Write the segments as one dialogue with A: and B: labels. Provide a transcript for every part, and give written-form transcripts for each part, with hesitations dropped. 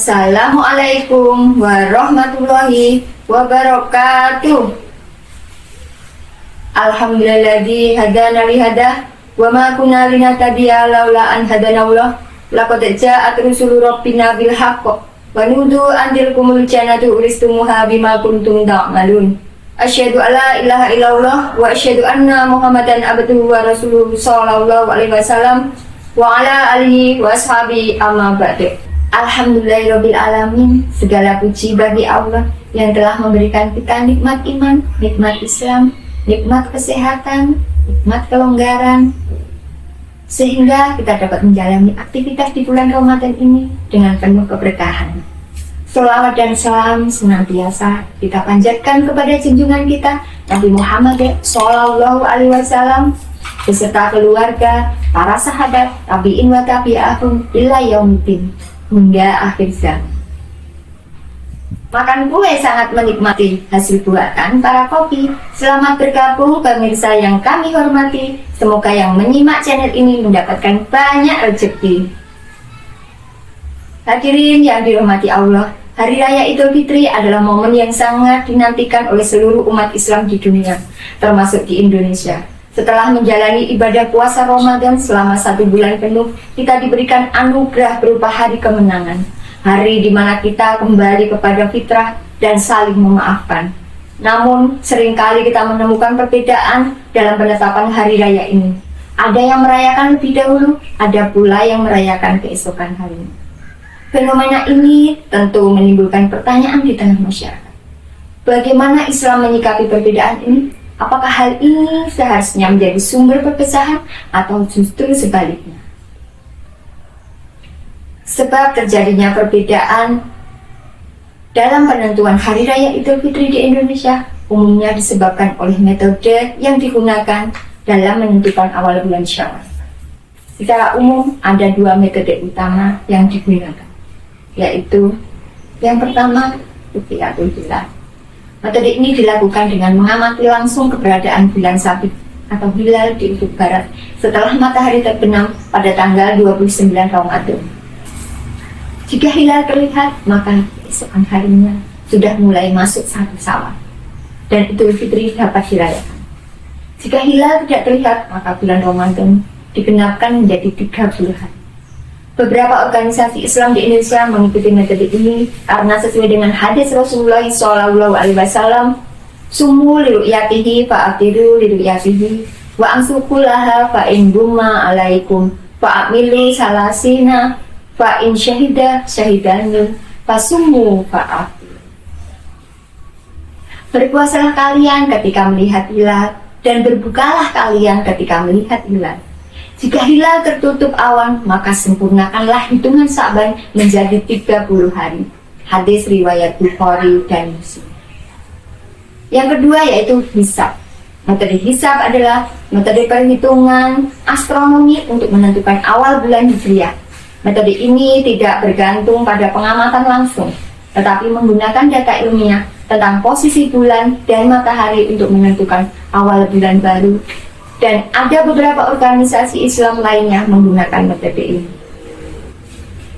A: Assalamualaikum warahmatullahi wabarakatuh. Alhamdulilladzi hadana li hada wa ma kunna linahtadiya laula an hadanallah. Laqad ja'at rusulu rabbina bil haqq wa nudu an tilkumul jannatu uristumuha bima kuntum ta'malun. Asyhadu alla ilaha illallah wa asyhadu anna Muhammadan abduhu wa rasuluhu sallallahu alaihi wasallam wa ala alihi wa ashabi amma ba'du. Alhamdulillahirabbil alamin. Segala puji bagi Allah yang telah memberikan kita nikmat iman, nikmat Islam, nikmat kesehatan, nikmat kelonggaran, sehingga kita dapat menjalani aktivitas di bulan Ramadan ini dengan penuh keberkahan. Selawat dan salam senantiasa kita panjatkan kepada junjungan kita Nabi Muhammad Sallallahu Alaihi Wasallam beserta keluarga, para sahabat, tabi'in wa tabi'ahum ila yaumiddin, hingga akhir zaman. Makan kue sangat menikmati hasil buatan para kopi. Selamat bergabung pemirsa yang kami hormati. Semoga yang menyimak channel ini mendapatkan banyak rezeki. Hadirin yang dirahmati Allah, Hari Raya Idul Fitri adalah momen yang sangat dinantikan oleh seluruh umat Islam di dunia, termasuk di Indonesia. Setelah menjalani ibadah puasa Ramadan selama 1 bulan penuh, kita diberikan anugerah berupa hari kemenangan. Hari di mana kita kembali kepada fitrah dan saling memaafkan. Namun, seringkali kita menemukan perbedaan dalam penetapan hari raya ini. Ada yang merayakan lebih dahulu, ada pula yang merayakan keesokan harinya. Fenomena ini tentu menimbulkan pertanyaan di tengah masyarakat. Bagaimana Islam menyikapi perbedaan ini? Apakah hal ini seharusnya menjadi sumber perpecahan atau justru sebaliknya? Sebab terjadinya perbedaan dalam penentuan Hari Raya Idul Fitri di Indonesia umumnya disebabkan oleh metode yang digunakan dalam menentukan awal bulan Syawal. Secara umum ada 2 metode utama yang digunakan, yaitu yang pertama, ru'yatul hilal. Metode ini dilakukan dengan mengamati langsung keberadaan bulan sabit atau hilal di ufuk barat setelah matahari terbenam pada tanggal 29 Ramadan. Jika hilal terlihat, maka keesokan harinya sudah mulai masuk 1 Syawal dan Idul Fitri dapat dirayakan. Jika hilal tidak terlihat, maka bulan Ramadan digenapkan menjadi 30 hari. Beberapa organisasi Islam di Indonesia mengikuti metode ini karena sesuai dengan hadis Rasulullah Sallallahu Alaihi Wasallam, "Sumu liru'yatihi fa'atiru liru'yatihi wa amsukulaha fa'in gumma alaikum fa'amilu salasina fa'in syahida syahidani fasumu fa'atiru." Berpuasalah kalian ketika melihat hilal dan berbukalah kalian ketika melihat hilal. Jika hilal tertutup awan, maka sempurnakanlah hitungan Sa'ban menjadi 30 hari. Hadis riwayat Bukhari dan Muslim. Yang kedua yaitu hisab. Metode hisab adalah metode perhitungan astronomi untuk menentukan awal bulan Hijriah. Metode ini tidak bergantung pada pengamatan langsung, tetapi menggunakan data ilmiah tentang posisi bulan dan matahari untuk menentukan awal bulan baru. Dan ada beberapa organisasi Islam lainnya menggunakan metode ini.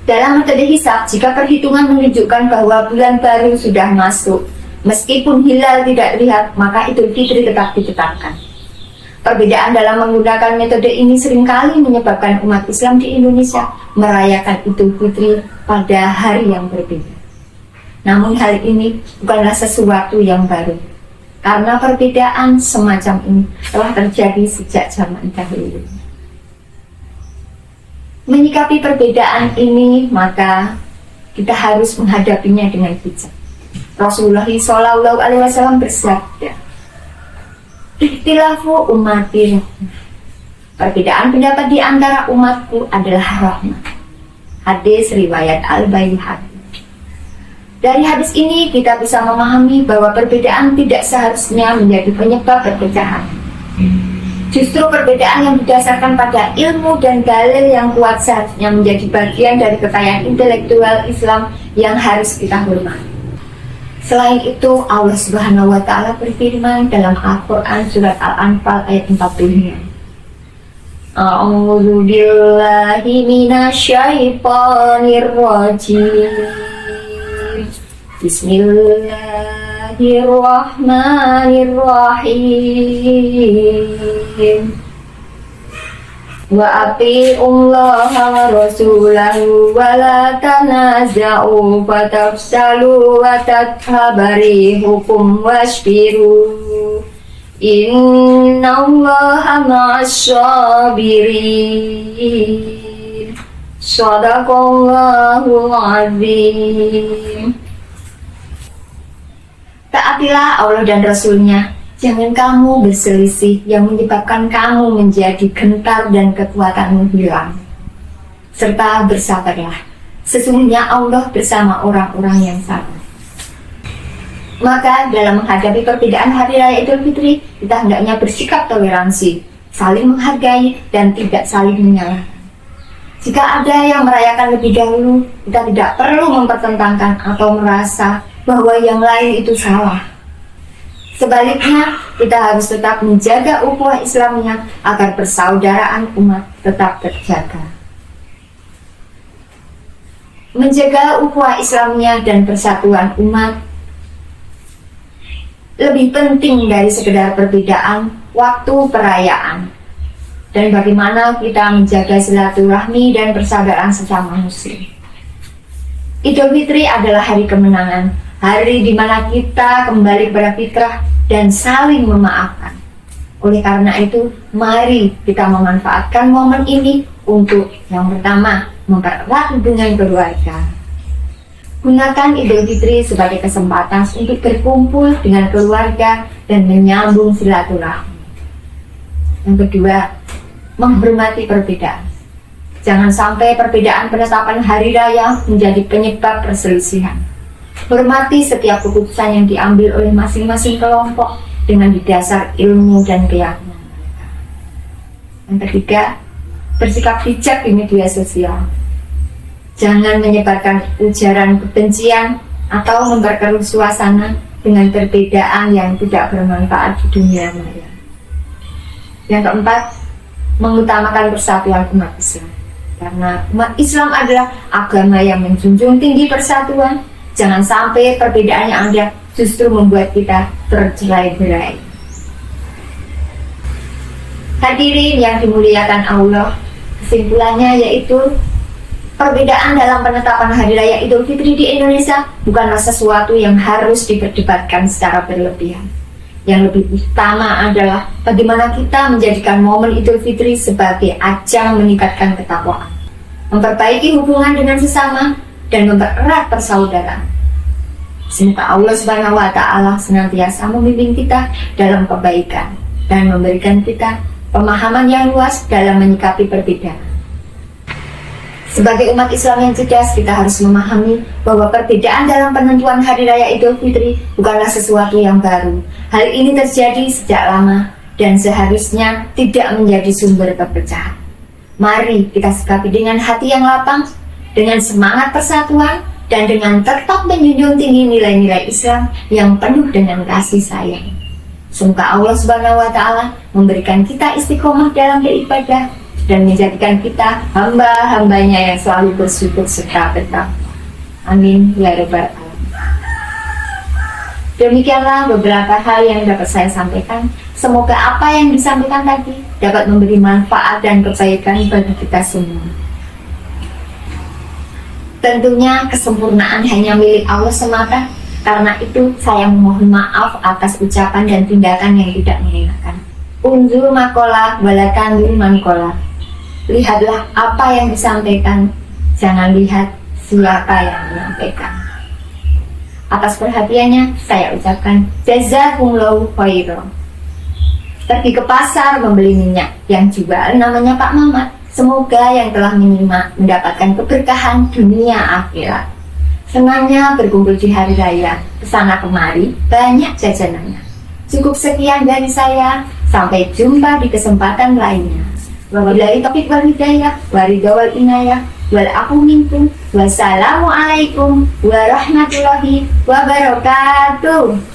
A: Dalam metode hisab, jika perhitungan menunjukkan bahwa bulan baru sudah masuk, meskipun hilal tidak terlihat, maka Idul Fitri tetap ditetapkan. Perbedaan dalam menggunakan metode ini seringkali menyebabkan umat Islam di Indonesia merayakan Idul Fitri pada hari yang berbeda. Namun hal ini bukanlah sesuatu yang baru, karena perbedaan semacam ini telah terjadi sejak zaman dahulu. Menyikapi perbedaan ini, maka kita harus menghadapinya dengan bijak. Rasulullah Sallallahu Alaihi Wasallam bersabda, "Ikhtilafu ummati rahmah." Perbedaan pendapat di antara umatku adalah rahmat. Hadis riwayat Al-Baihaqi. Dari hadis ini kita bisa memahami bahwa perbedaan tidak seharusnya menjadi penyebab perpecahan. Justru perbedaan yang didasarkan pada ilmu dan dalil yang kuat seharusnya menjadi bagian dari kekayaan intelektual Islam yang harus kita hormati. Selain itu, Allah Subhanahu wa Ta'ala berfirman dalam Al-Quran surat Al-Anfal ayat 45. A'udzu billahi minasyaitonir rajim. Bismillahirrahmanirrahim. Wa atiullaha wa rasulahu wa la tanaza'u fatafsalu wa tadhhabari hukum wasbiru innallaha ma'as-sabirin. Shadaqallahul azim. Taatilah Allah dan Rasul-Nya. Jangan kamu berselisih yang menyebabkan kamu menjadi gentar dan kekuatanmu hilang. Serta bersabarlah. Sesungguhnya Allah bersama orang-orang yang sabar. Maka dalam menghadapi perbedaan Hari Raya Idul Fitri, kita hendaknya bersikap toleransi, saling menghargai, dan tidak saling menyalahkan. Jika ada yang merayakan lebih dahulu, kita tidak perlu mempertentangkan atau merasa bahwa yang lain itu salah. Sebaliknya, kita harus tetap menjaga ukhuwah Islamnya agar persaudaraan umat tetap terjaga. Menjaga ukhuwah Islamnya dan persatuan umat lebih penting dari sekedar perbedaan waktu perayaan. Dan bagaimana kita menjaga silaturahmi dan persaudaraan sesama muslim. Idul Fitri adalah hari kemenangan, hari di mana kita kembali kepada fitrah dan saling memaafkan. Oleh karena itu, mari kita memanfaatkan momen ini untuk yang pertama, mempererat hubungan keluarga. Gunakan Idul Fitri sebagai kesempatan untuk berkumpul dengan keluarga dan menyambung silaturahmi. Yang kedua, menghormati perbedaan. Jangan sampai perbedaan penetapan hari raya menjadi penyebab perselisihan. Hormati setiap keputusan yang diambil oleh masing-masing kelompok dengan didasar ilmu dan keyakinan mereka. Yang ketiga, bersikap bijak di media sosial. Jangan menyebarkan ujaran kebencian atau memperkeruh suasana dengan perbedaan yang tidak bermanfaat di dunia maya. Yang keempat, mengutamakan persatuan umat Islam. Karena umat Islam adalah agama yang menjunjung tinggi persatuan. Jangan sampai perbedaan yang ada justru membuat kita tercerai-berai. Hadirin yang dimuliakan Allah, kesimpulannya yaitu perbedaan dalam penetapan Hari Raya Idul Fitri di Indonesia bukanlah sesuatu yang harus diperdebatkan secara berlebihan. Yang lebih utama adalah bagaimana kita menjadikan momen Idul Fitri sebagai ajang meningkatkan ketakwaan, memperbaiki hubungan dengan sesama, dan mempererat persaudaraan. Semoga Allah Subhanahu wa Ta'ala senantiasa membimbing kita dalam kebaikan dan memberikan kita pemahaman yang luas dalam menyikapi perbedaan. Sebagai umat Islam yang cerdas, kita harus memahami bahwa perbedaan dalam penentuan Hari Raya Idul Fitri bukanlah sesuatu yang baru. Hal ini terjadi sejak lama dan seharusnya tidak menjadi sumber perpecahan. Mari kita sikapi dengan hati yang lapang, dengan semangat persatuan, dan dengan tetap menjunjung tinggi nilai-nilai Islam yang penuh dengan kasih sayang. Semoga Allah Subhanahu wa Ta'ala memberikan kita istiqomah dalam beribadah dan menjadikan kita hamba-hambanya yang selalu bersyukur serta bertakwa. Amin ya rabbal alamin. Demikianlah beberapa hal yang dapat saya sampaikan. Semoga apa yang disampaikan tadi dapat memberi manfaat dan kebaikan bagi kita semua. Tentunya kesempurnaan hanya milik Allah semata. Karena itu saya mohon maaf atas ucapan dan tindakan yang tidak mengenakan. Unzur makola walakandur mankola. Lihatlah apa yang disampaikan, jangan lihat siapa yang menyampaikan. Atas perhatiannya, saya ucapkan jazakumullahu khairan. Pergi ke pasar membeli minyak yang jual namanya Pak Mamat. Semoga yang telah menyimak mendapatkan keberkahan dunia akhirat. Senangnya berkumpul di hari raya, kesana kemari banyak jajanannya. Cukup sekian dari saya, sampai jumpa di kesempatan lainnya. Wabillahi taufiq wal hidayah, waridho wal inayah, wal afu minkum. Wassalamualaikum warahmatullahi wabarakatuh.